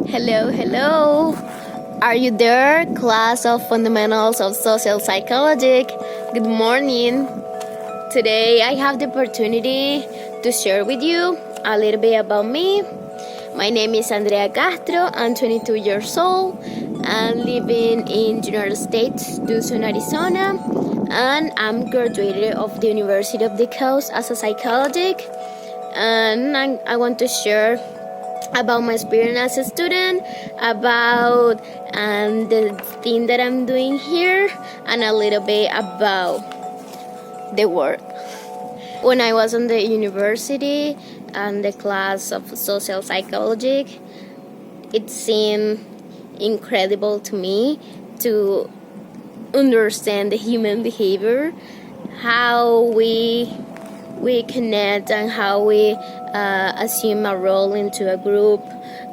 Hello, hello. Are you there, class of Fundamentals of Social Psychology? Good morning. Today I have the opportunity to share with you a little bit about me. My name is Andrea Castro. I'm 22 years old. I'm living in United States, Tucson, Arizona, and I'm graduated of the University of the Coast as a psychologist. And I want to share about my experience as a student, about the thing that I'm doing here, and a little bit about the work. When I was in the university and the class of social psychology, it seemed incredible to me to understand the human behavior, how we connect and how we assume a role into a group.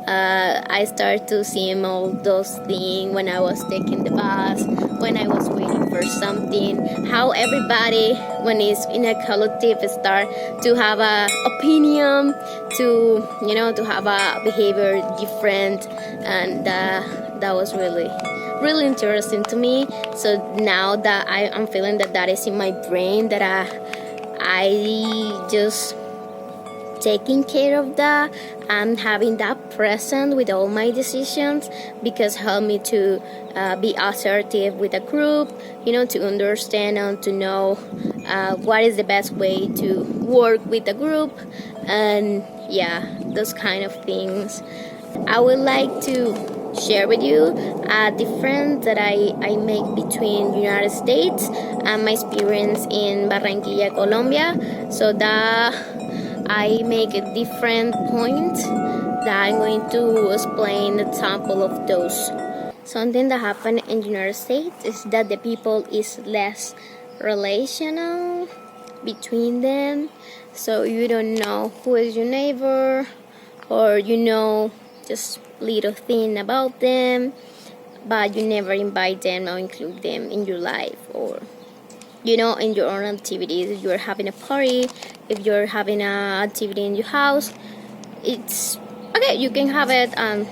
I started to see all those things when I was taking the bus, when I was waiting for something, how everybody, when it's in a collective, start to have a opinion, to have a behavior different, and that was really interesting to me. So now that I'm feeling that is in my brain, that I just taking care of that and having that present with all my decisions, because help me to be assertive with a group, to understand and to know what is the best way to work with a group, and those kind of things. I would like to share with you a difference that I make between United States and my experience in Barranquilla, Colombia, so that I make a different point that I'm going to explain the example of those. Something that happened in the United States is that the people is less relational between them, so you don't know who is your neighbor, or just little thing about them, but you never invite them or include them in your life, or in your own activities. If you're having a party, if you're having an activity in your house, it's okay, you can have it, and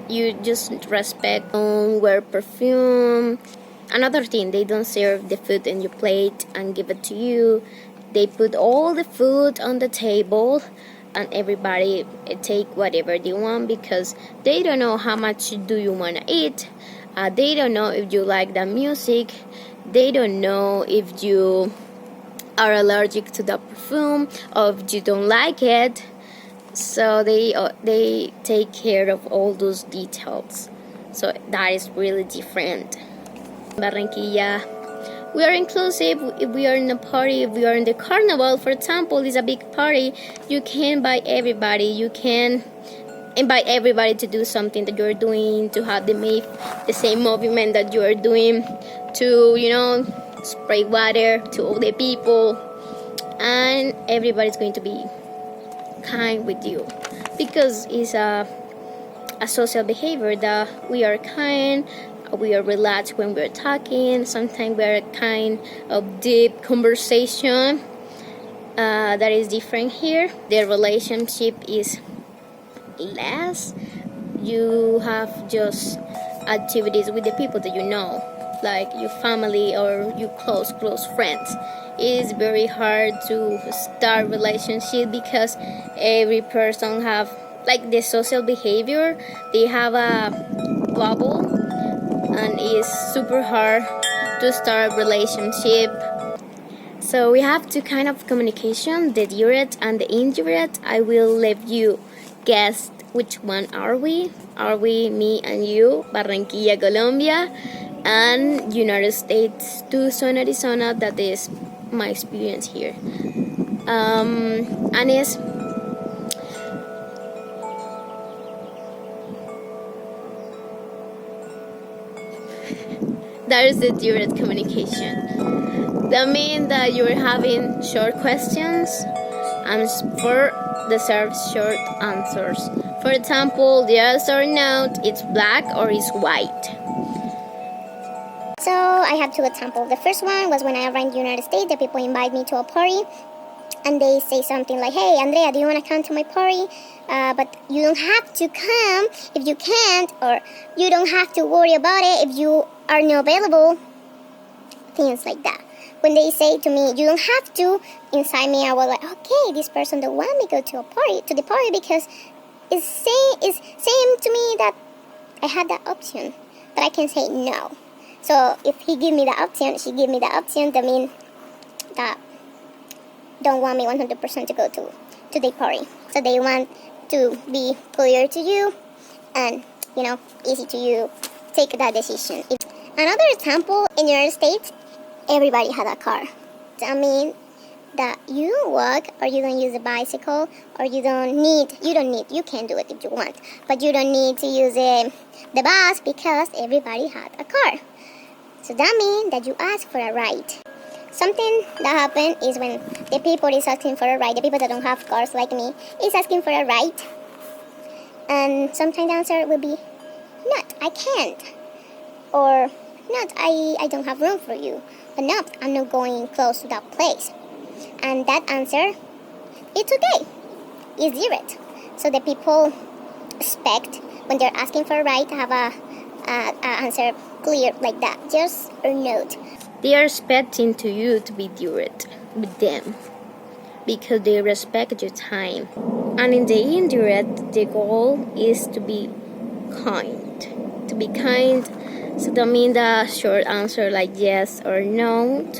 you just respect, don't wear perfume. Another thing, they don't serve the food in your plate and give it to you. They put all the food on the table and everybody take whatever they want, because they don't know how much do you want to eat. They don't know if you like the music. They don't know if you are allergic to the perfume or if you don't like it. So they take care of all those details. So that is really different. Barranquilla, we are inclusive. If we are in a party, if we are in the carnival, for example, it's a big party, you can invite everybody. You can invite everybody to do something that you're doing, to have the same movement that you are doing, to spray water to all the people, and everybody's going to be kind with you, because it's a social behavior that we are kind. We are relaxed when we're talking. Sometimes we're kind of deep conversation. That is different here. The relationship is less. You have just activities with the people that you know, like your family or your close friends. It is very hard to start relationship, because every person have like the social behavior. They have a bubble, and it's super hard to start a relationship. So we have two kind of communication, the direct and the indirect. I will let you guess which one are we. Are we, me and you, Barranquilla, Colombia, and United States, Tucson, Arizona? That is my experience here. And it's that is the direct communication. That means that you're having short questions and for deserve short answers. For example, yes or no, it's black or it's white. So I have two examples. The first one was when I arrived in the United States. The people invite me to a party. and they say something like, hey, Andrea, do you want to come to my party? But you don't have to come if you can't, or you don't have to worry about it if you are not available. Things like that. When they say to me, you don't have to, inside me I was like, okay, this person don't want me to go to the party because it's saying to me that I had that option, that I can say no. So if he give me the option, she give me the option, that means that don't want me 100% to go to the party. So they want to be clear to you and, easy to you take that decision. Another example, in your state, everybody had a car. I mean that you don't walk, or you don't use a bicycle, or you can do it if you want, but you don't need to use the bus because everybody had a car. So that means that you ask for a ride. Something that happens is when the people is asking for a ride, the people that don't have cars like me is asking for a ride, and sometimes the answer will be, not, I can't, or not, I don't have room for you, but no, I'm not going close to that place. And that answer, it's okay, it's direct. So the people expect when they're asking for a ride to have a answer clear like that, yes or no. They are expecting to you to be direct with them because they respect your time. And in the indirect, the goal is to be kind. To be kind, so that means the short answer like yes or no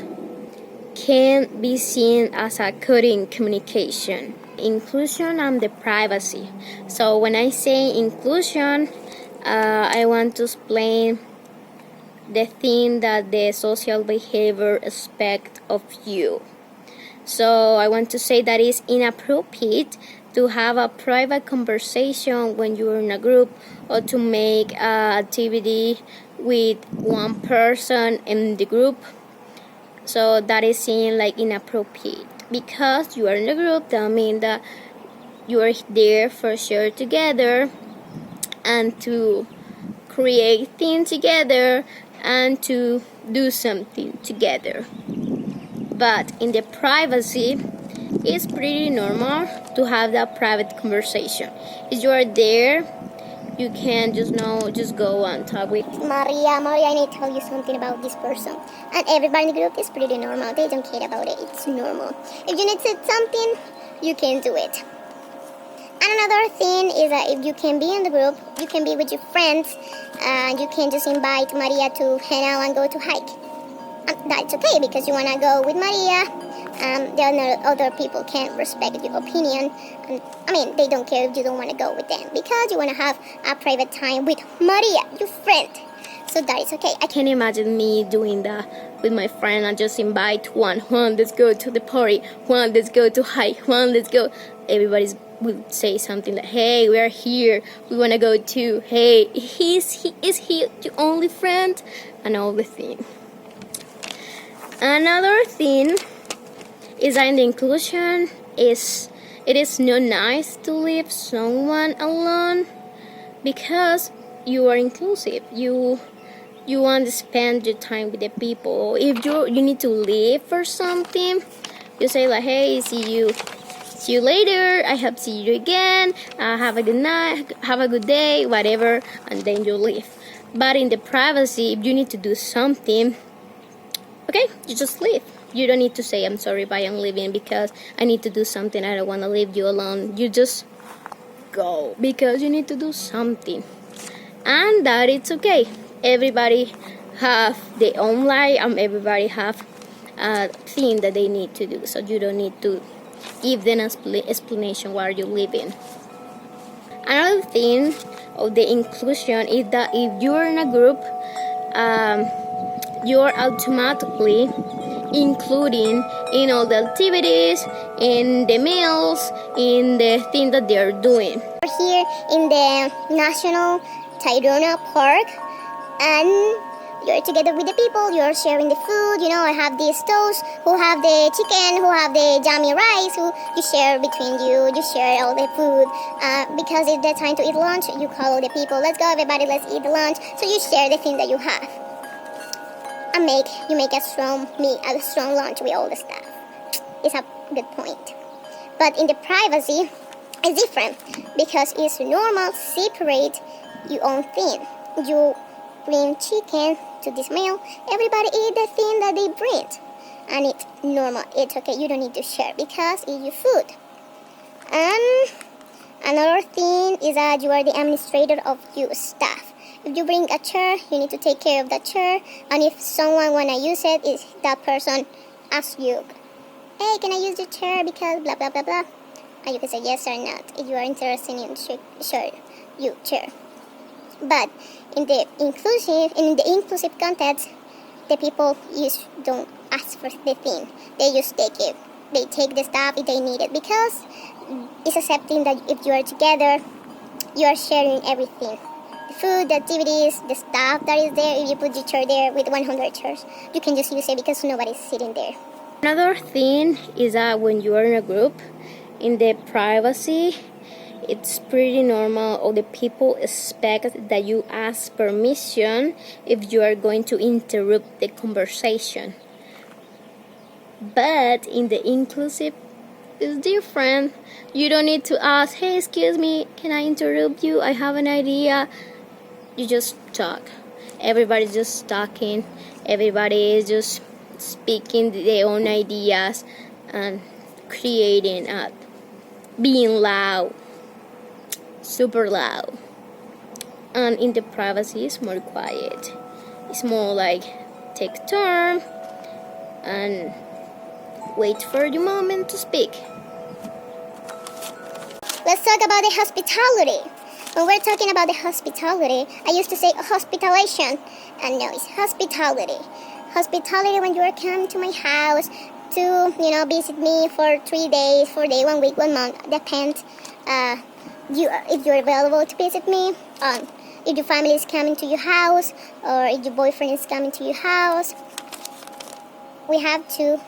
can be seen as a cutting communication. Inclusion and the privacy. So when I say inclusion, I want to explain the thing that the social behavior expect of you. So I want to say that it's inappropriate to have a private conversation when you're in a group, or to make an activity with one person in the group. So that is seen like inappropriate because you are in a group. That means that you are there for sure together and to create things together and to do something together. But in the privacy, it's pretty normal to have that private conversation. If you are there, you can just go and talk with Maria, I need to tell you something about this person. And everybody in the group is pretty normal. They don't care about it. It's normal. If you need to say something, you can do it. And another thing is that if you can be in the group, you can be with your friends, and you can just invite Maria to hang out and go to hike. And that's okay because you want to go with Maria. The other people can't respect your opinion. And, they don't care if you don't want to go with them because you want to have a private time with Maria, your friend. So that is okay. I can imagine me doing that with my friend and just invite Juan, let's go to the party. Juan, let's go to hike. Juan, let's go. Everybody will say something like, hey, we are here. We want to go too. Hey, is he your only friend? And all the thing. Another thing is that in the inclusion it is not nice to leave someone alone because you are inclusive. You want to spend your time with the people. If you need to leave for something, you say like, hey, see you later. I hope see you again. Have a good night. Have a good day. Whatever, and then you leave. But in the privacy, if you need to do something, okay, you just leave. You don't need to say, I'm sorry, bye, I'm leaving because I need to do something. I don't want to leave you alone. You just go because you need to do something. And that it's okay. Everybody have their own life and everybody have a thing that they need to do. So you don't need to give them an explanation why you're leaving. Another thing of the inclusion is that if you're in a group, you're automatically including in all the activities, in the meals, in the thing that they're doing. We're here in the National Tayrona Park, and you're together with the people, you're sharing the food, I have these toast, who have the chicken, who have the yummy rice, who you share between you share all the food, because it's the time to eat lunch, you call the people, let's go everybody, let's eat the lunch, so you share the thing that you have. And you make a strong lunch with all the stuff. It's a good point. But in the privacy, it's different because it's normal, separate your own thing. You bring chicken to this meal, everybody eat the thing that they bring. And it's normal, it's okay, you don't need to share because it's your food. And another thing is that you are the administrator of your stuff. If you bring a chair, you need to take care of that chair. And if someone wanna use it, is that person asks you, hey, can I use your chair because blah blah blah blah, and you can say yes or not if you are interested in share your chair. But in the inclusive context, the people don't ask for the thing. They just take it. They take the stuff if they need it because it's accepting that if you are together, you are sharing everything. The food, the activities, the stuff that is there. If you put your chair there with 100 chairs, you can just use it because nobody's sitting there. Another thing is that when you are in a group, in the privacy, it's pretty normal, or the people expect that you ask permission if you are going to interrupt the conversation. But in the inclusive, it's different. You don't need to ask, hey, excuse me, can I interrupt you? I have an idea. You just talk. Everybody's just talking. Everybody is just speaking their own ideas and creating art. Being loud. Super loud. And in the privacy, it's more quiet. It's more like take turn and wait for the moment to speak. Let's talk about the hospitality. When we're talking about the hospitality, I used to say hospitalation, and no, it's hospitality. Hospitality when you are coming to my house to, visit me for 3 days, 4 days, 1 week, 1 month, depends. If you're available to visit me, if your family is coming to your house, or if your boyfriend is coming to your house. We have 2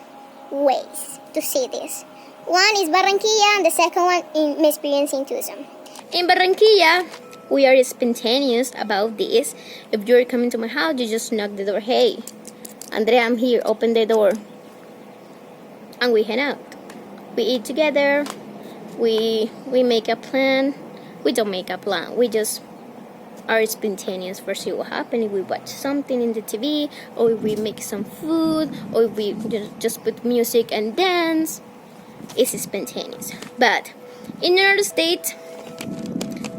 ways to see this. One is Barranquilla, and the second one in my experience in Tucson. In Barranquilla, we are spontaneous about this. If you're coming to my house, you just knock the door. Hey, Andrea, I'm here. Open the door. And we hang out. We eat together. We make a plan. We don't make a plan. We just are spontaneous for see what happens. If we watch something in the TV, or if we make some food, or if we just put music and dance. It's spontaneous. But in another state,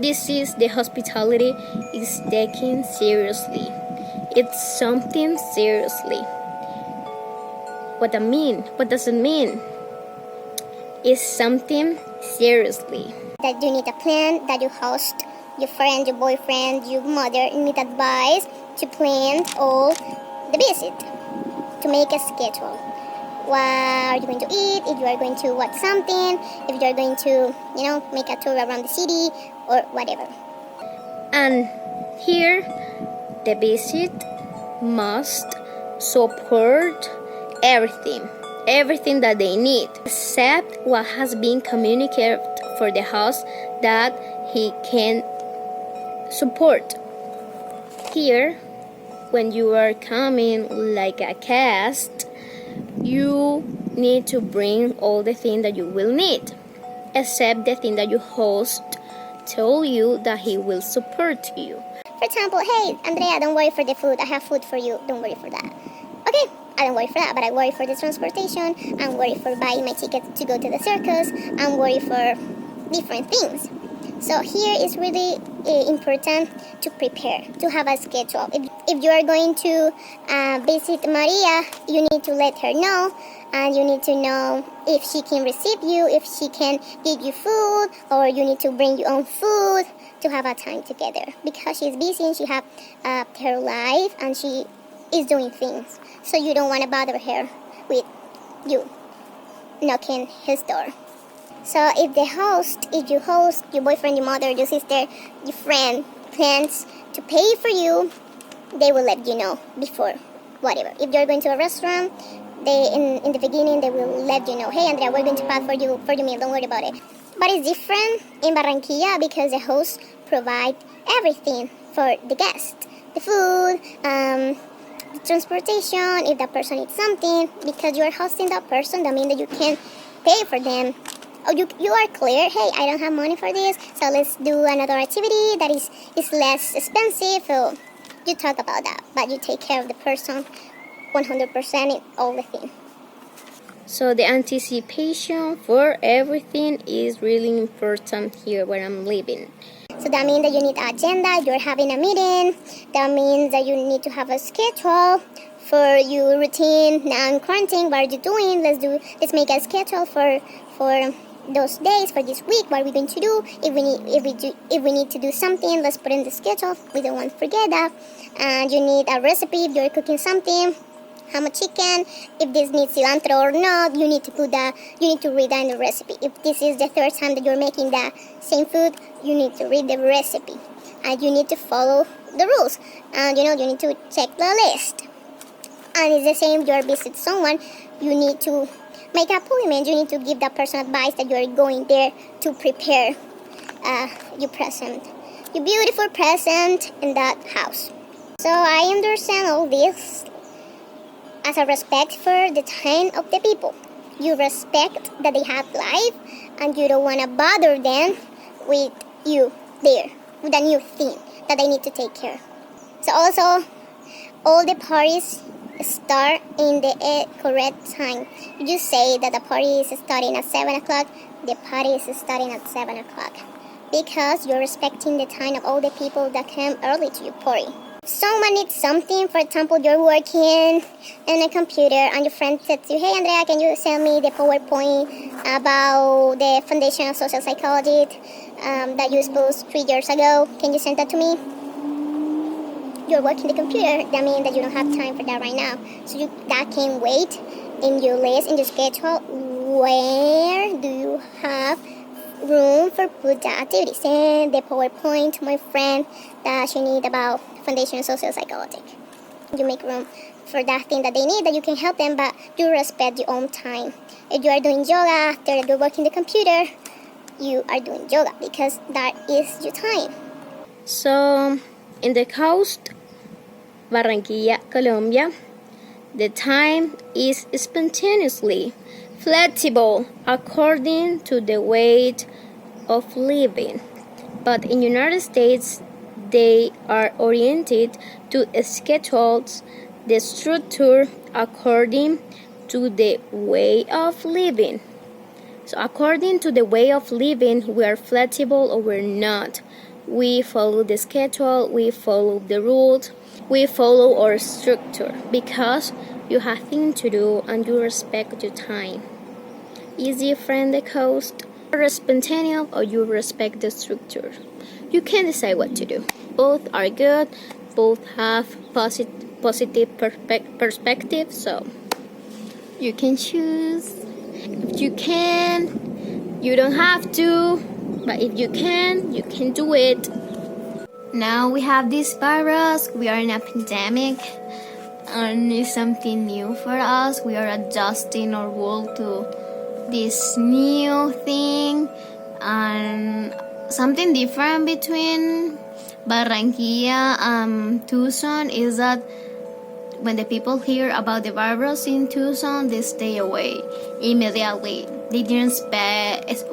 this is the hospitality is taken seriously. It's something seriously. What does it mean? It's something seriously. That you need a plan, that you host your friend, your boyfriend, your mother need advice to plan all the visit, to make a schedule. What are you going to eat, if you are going to watch something, if you are going to, make a tour around the city or whatever. And here, the visit must support everything that they need, except what has been communicated for the house that he can support. Here, when you are coming like a guest, you need to bring all the things that you will need, except the thing that your host told you that he will support you. For example, hey, Andrea, don't worry for the food. I have food for you. Don't worry for that. Okay, I don't worry for that, but I worry for the transportation. I'm worried for buying my ticket to go to the circus. I'm worried for different things. So here is really important to prepare, to have a schedule. If you are going to visit Maria, you need to let her know, and you need to know if she can receive you, if she can give you food, or you need to bring your own food to have a time together. Because she's busy and she have her life and she is doing things. So you don't want to bother her with you knocking his door. So if your host, your boyfriend, your mother, your sister, your friend plans to pay for you, they will let you know before, whatever. If you're going to a restaurant, they in the beginning they will let you know, hey Andrea, we're going to pay for your meal, don't worry about it. But it's different in Barranquilla because the host provide everything for the guest. The food, the transportation, if that person needs something, because you are hosting that person, that means that you can pay for them. Oh, you are clear. Hey, I don't have money for this, so let's do another activity that is less expensive. So you talk about that, but you take care of the person 100% in all the thing. So the anticipation for everything is really important here where I'm living. So that means that you need an agenda, you're having a meeting. That means that you need to have a schedule for your routine. Now in quarantine, what are you doing? Let's make a schedule for those days, for this week, what we're going to do. If we need to do something, let's put in the schedule. We don't want to forget that. And you need a recipe if you're cooking something. How much chicken, if this needs cilantro or not, you need to read that in the recipe. If this is the third time that you're making the same food, you need to read the recipe. And you need to follow the rules. And you need to check the list. And it's the same, you're visit someone, you need to make an appointment, you need to give that person advice that you're going there to prepare your present, your beautiful present in that house. So I understand all this as a respect for the time of the people. You respect that they have life and you don't want to bother them with you there, with a new thing that they need to take care. So also, all the parties start in the correct time. You say that the party is starting at 7 o'clock, the party is starting at 7 o'clock. Because you're respecting the time of all the people that came early to your party. Someone needs something, for example, you're working in a computer and your friend says to you, hey Andrea, can you send me the PowerPoint about the Foundation of Social Psychology that you exposed 3 years ago? Can you send that to me? You're working the computer, that means that you don't have time for that right now. So that can wait in your list, in your schedule. Where do you have room for put the activity? Send the PowerPoint to my friend that she need about Foundation of Social Psychology. You make room for that thing that they need, that you can help them, but you respect your own time. If you are doing yoga after you're working the computer, you are doing yoga because that is your time. So in the coast, Barranquilla, Colombia, the time is spontaneously flexible according to the weight of living. But in United States, they are oriented to schedules the structure according to the way of living. So according to the way of living, we are flexible or we're not. We follow the schedule, we follow the rules, we follow our structure because you have things to do and you respect your time. Is different the coast? You're spontaneous or you respect the structure? You can decide what to do. Both are good, both have positive perspective, so you can choose. If you can, you don't have to, but if you can do it. Now we have this virus, we are in a pandemic, and it's something new for us. We are adjusting our world to this new thing, and something different between Barranquilla and Tucson is that when the people hear about the virus in Tucson, they stay away immediately. They didn't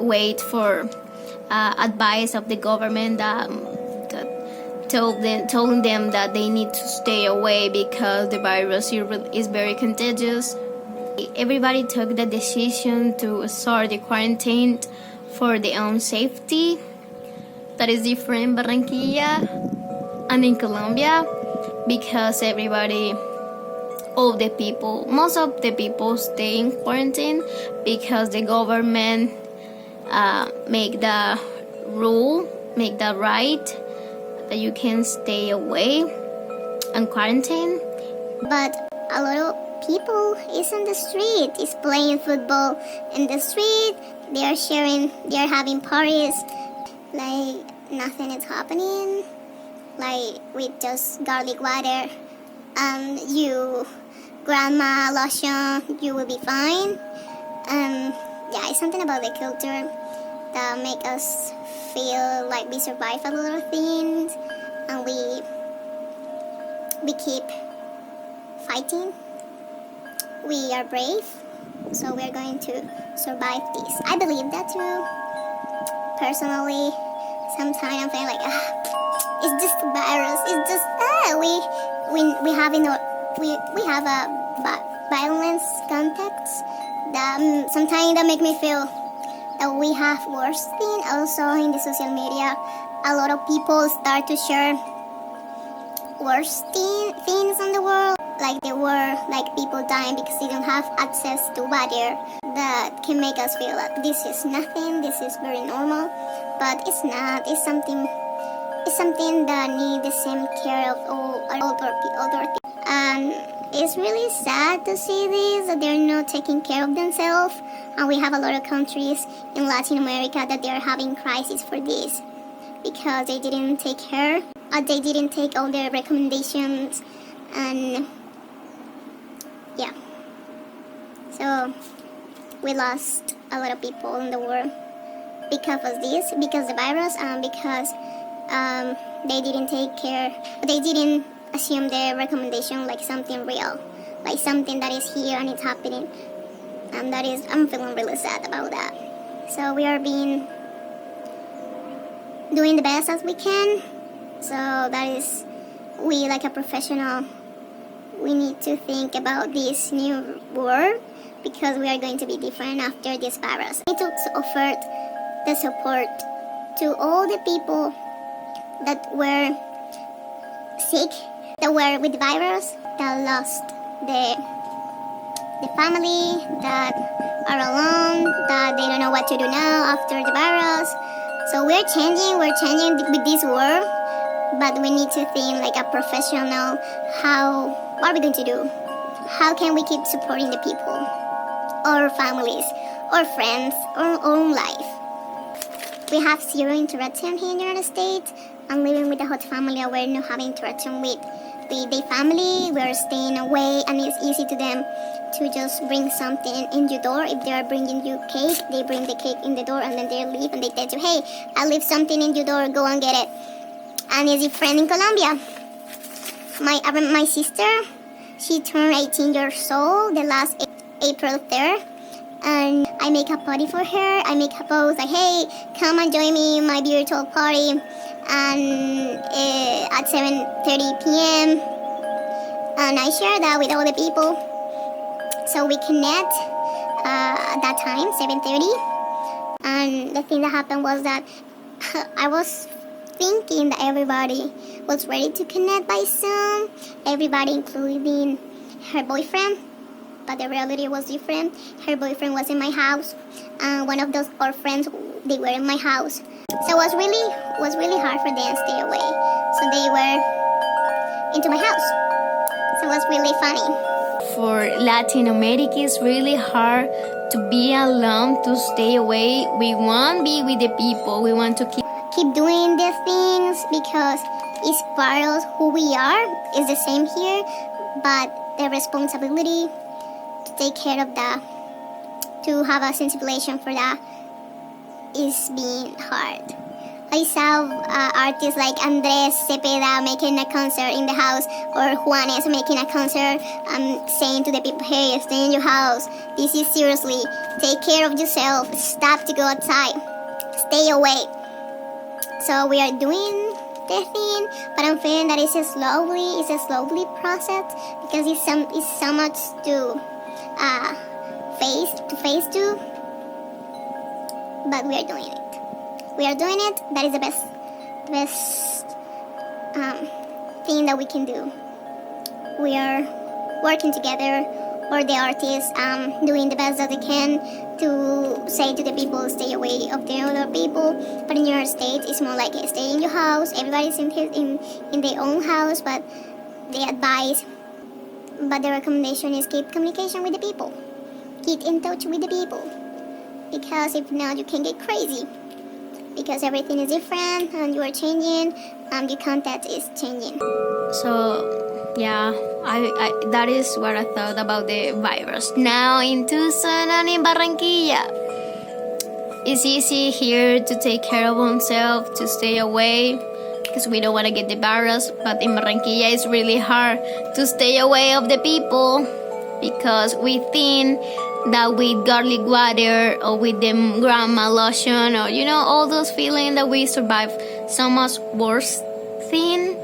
wait for advice of the government that telling them that they need to stay away because the virus is very contagious. Everybody took the decision to start the quarantine for their own safety. That is different in Barranquilla and in Colombia because most of the people stay in quarantine because the government make the right that you can stay away and quarantine. But a lot of people is on the street, is playing football in the street. They are having parties, like nothing is happening, like with just garlic water and you grandma lotion, you will be fine. Yeah, it's something about the culture that make us feel like we survive a lot of things and we keep fighting. We are brave, So we are going to survive this. I believe that too. Personally, sometimes I'm feeling like, it's just a virus. It's just we have a violence context that sometimes that make me feel that we have worse thing. Also in the social media, a lot of people start to share worse things on the world, like the war, like people dying because they don't have access to water. That can make us feel that this is nothing, this is very normal, but it's not. It's something that needs the same care of all older people. And it's really sad to see this, that they're not taking care of themselves. And we have a lot of countries in Latin America that they're having crisis for this because they didn't take care. They didn't take all their recommendations, and yeah, so we lost a lot of people in the world because of this, because the virus, and because they didn't take care. They didn't assume their recommendation like something real, like something that is here and it's happening, and I'm feeling really sad about that. So we are doing the best as we can. So that is, we like a professional, we need to think about this new world because we are going to be different after this virus. We need to offer the support to all the people that were sick, that were with the virus, that lost the family, that are alone, that they don't know what to do now after the virus. So we're changing with this world. But we need to think like a professional. What are we going to do? How can we keep supporting the people, our families, our friends, our own life? We have zero interaction here in the United States. I'm living with a hot family. We're not having interaction with the family. We're staying away, and it's easy to them to just bring something in your door. If they are bringing you cake, they bring the cake in the door, and then they leave, and they tell you, hey, I left something in your door, go and get it. And is a friend in Colombia. My sister, she turned 18 years old the last April 3rd, and I make a party for her. I make a post like, hey, come and join me in my virtual party, and at 7:30 p.m. And I share that with all the people, so we connect at that time, 7:30. And the thing that happened was that I was thinking that everybody was ready to connect by Zoom, everybody including her boyfriend, but the reality was different. Her boyfriend was in my house, and one of those our friends, they were in my house. So it was really hard for them to stay away. So they were into my house. So it was really funny. For Latin America, it's really hard to be alone, to stay away. We want to be with the people. We want to keep doing these things because it's part of who we are. It's the same here, but the responsibility to take care of that, to have a sensibilization for that, is being hard. I saw artists like Andres Cepeda making a concert in the house, or Juanes making a concert, saying to the people, hey, stay in your house. This is seriously. Take care of yourself. Stop to go outside. Stay away. So we are doing the thing, but I'm feeling that it's a slowly process because it's so much to face to. But we are doing it. That is the best thing that we can do. We are working together, or the artists doing the best that they can to say to the people, stay away of the other people. But in your state, it's more like stay in your house. Everybody's in their own house, but the recommendation is keep communication with the people. Keep in touch with the people. Because if not, you can get crazy. Because everything is different, and you are changing, and your content is changing. So, yeah, I that is what I thought about the virus. Now in Tucson and in Barranquilla, it's easy here to take care of oneself, to stay away, because we don't want to get the virus. But in Barranquilla, it's really hard to stay away of the people, because we think that with garlic water or with the grandma lotion, or all those feelings that we survive so much worse thing,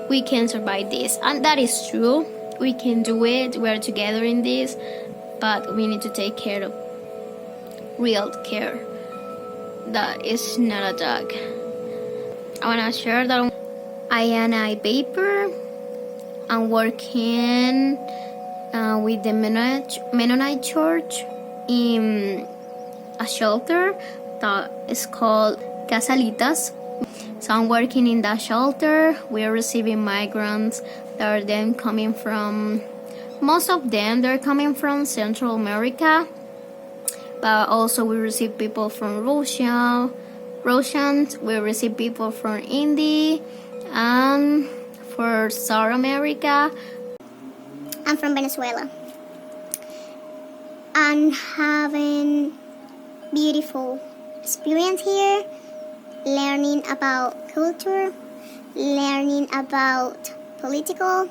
we can survive this. And that is true. We can do it. We're together in this, but we need to take care of real care. That is not a dog. I want to share that I am a paper. I'm working with the Mennonite Church in a shelter that is called Casalitas. So I'm working in that shelter. We're receiving migrants that are then coming from, most of them, they're coming from Central America. But also we receive people from Russians, we receive people from India, and for South America. I'm from Venezuela. I'm having beautiful experience here, learning about culture, learning about political,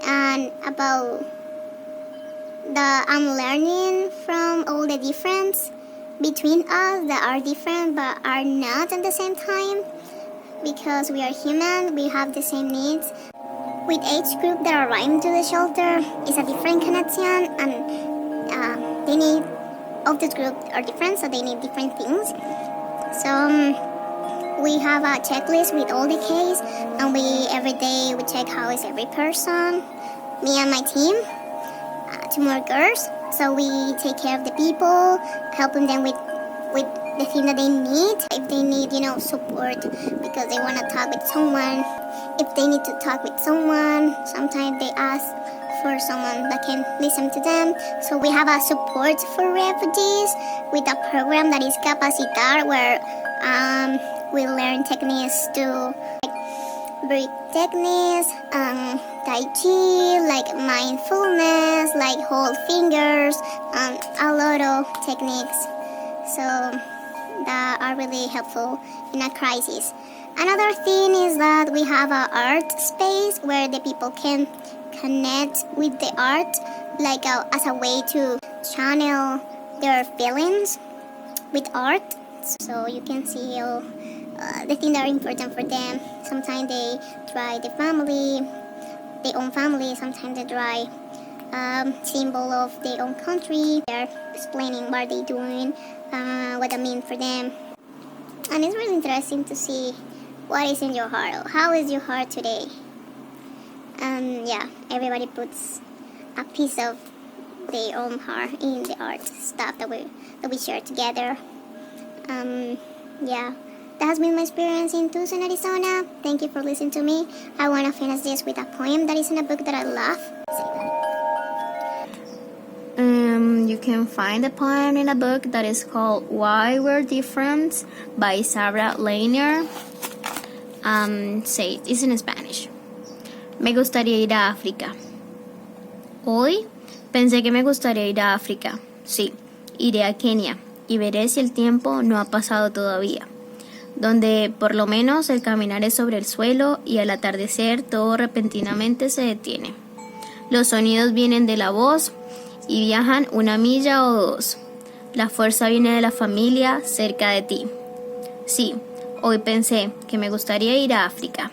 and about I'm learning from all the difference between us that are different but are not at the same time, because we are human, we have the same needs. With each group that arrive to the shelter is a different connection, and the need of this group are different, so they need different things. So we have a checklist with all the case, and every day we check how is every person. Me and my team, 2 more girls, so we take care of the people, helping them with the thing that they need. If they need, support because they want to talk with someone, if they need to talk with someone, sometimes they ask for someone that can listen to them. So we have a support for refugees with a program that is Capacitar, where we learn techniques to breathe techniques, Tai Chi, like mindfulness, like hold fingers, a lot of techniques. So that are really helpful in a crisis. Another thing is that we have an art space where the people can connect with the art, like as a way to channel their feelings with art. So you can see the things that are important for them. Sometimes they draw the family, their own family. Sometimes they draw symbol of their own country. They're explaining what they're doing, what that means for them. And it's really interesting to see what is in your heart. How is your heart today? Everybody puts a piece of their own heart in the art stuff that we share together. That has been my experience in Tucson, Arizona. Thank you for listening to me. I want to finish this with a poem that is in a book that I love. You can find the poem in a book that is called Why We're Different by Sarah Lanier. It's in Spanish. Me gustaría ir a África. Hoy pensé que me gustaría ir a África. Sí, iré a Kenia y veré si el tiempo no ha pasado todavía, donde por lo menos el caminar es sobre el suelo y al atardecer todo repentinamente se detiene. Los sonidos vienen de la voz y viajan 1 milla o 2. La fuerza viene de la familia cerca de ti. Sí, hoy pensé que me gustaría ir a África.